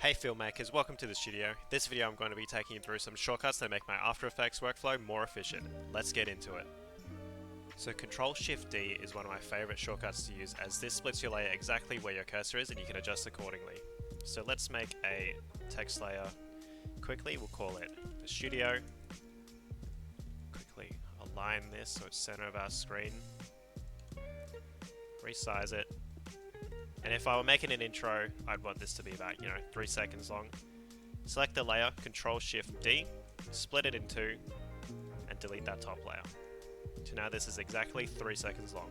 Hey filmmakers, welcome to the studio. This video I'm going to be taking you through some shortcuts that make my After Effects workflow more efficient. Let's get into it. So Ctrl-Shift-D is one of my favorite shortcuts to use, as this splits your layer exactly where your cursor is and you can adjust accordingly. So let's make a text layer quickly. We'll call it the studio. Quickly align this so it's center of our screen. Resize it. And if I were making an intro, I'd want this to be about, 3 seconds long. Select the layer, Ctrl-Shift-D, split it in two, and delete that top layer. So now this is exactly 3 seconds long.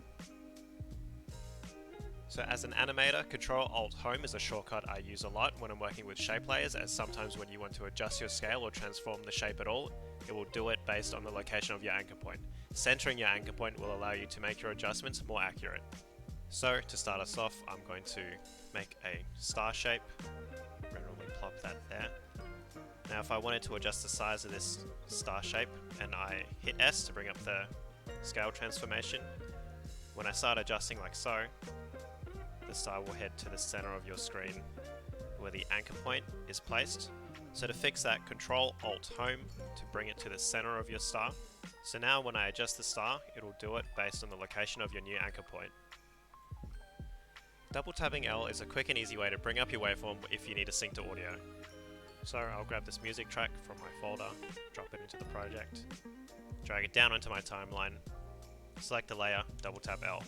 So as an animator, Ctrl-Alt-Home is a shortcut I use a lot when I'm working with shape layers, as sometimes when you want to adjust your scale or transform the shape at all, it will do it based on the location of your anchor point. Centering your anchor point will allow you to make your adjustments more accurate. So to start us off, I'm going to make a star shape, randomly plop that there. Now if I wanted to adjust the size of this star shape, and I hit S to bring up the scale transformation, when I start adjusting like so, the star will head to the center of your screen where the anchor point is placed. So to fix that, Ctrl-Alt-Home to bring it to the center of your star. So now when I adjust the star, it'll do it based on the location of your new anchor point. Double tapping L is a quick and easy way to bring up your waveform if you need to sync to audio. So I'll grab this music track from my folder, drop it into the project, drag it down onto my timeline, select the layer, double tap L.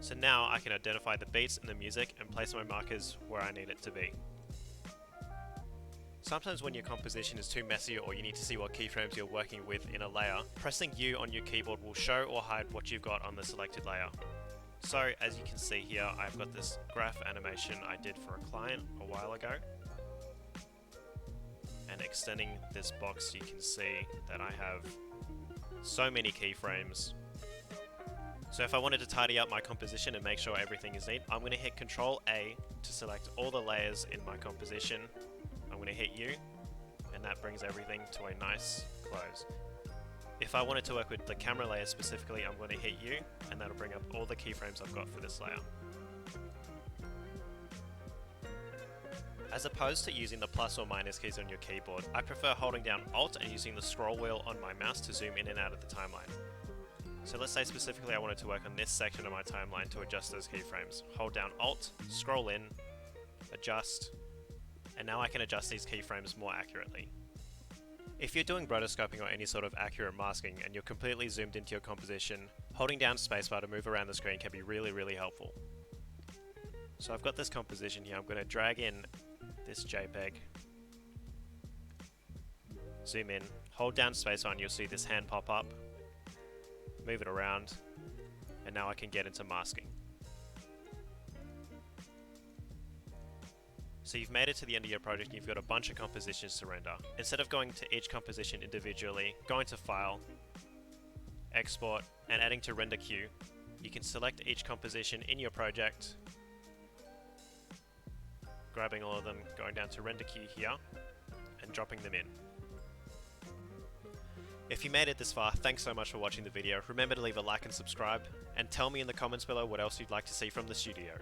So now I can identify the beats in the music and place my markers where I need it to be. Sometimes when your composition is too messy or you need to see what keyframes you're working with in a layer, pressing U on your keyboard will show or hide what you've got on the selected layer. So as you can see here, I've got this graph animation I did for a client a while ago. And extending this box, you can see that I have so many keyframes. So if I wanted to tidy up my composition and make sure everything is neat, I'm going to hit Ctrl-A to select all the layers in my composition. I'm going to hit U, and that brings everything to a nice close. If I wanted to work with the camera layer specifically, I'm going to hit U, and that'll bring up all the keyframes I've got for this layer. As opposed to using the plus or minus keys on your keyboard, I prefer holding down Alt and using the scroll wheel on my mouse to zoom in and out of the timeline. So let's say specifically I wanted to work on this section of my timeline to adjust those keyframes. Hold down Alt, scroll in, adjust, and now I can adjust these keyframes more accurately. If you're doing rotoscoping or any sort of accurate masking and you're completely zoomed into your composition, holding down spacebar to move around the screen can be really helpful. So I've got this composition here, I'm going to drag in this JPEG, zoom in, hold down spacebar and you'll see this hand pop up, move it around, and now I can get into masking. So you've made it to the end of your project and you've got a bunch of compositions to render. Instead of going to each composition individually, going to File, Export, and adding to Render Queue, you can select each composition in your project, grabbing all of them, going down to Render Queue here, and dropping them in. If you made it this far, thanks so much for watching the video. Remember to leave a like and subscribe, and tell me in the comments below what else you'd like to see from the studio.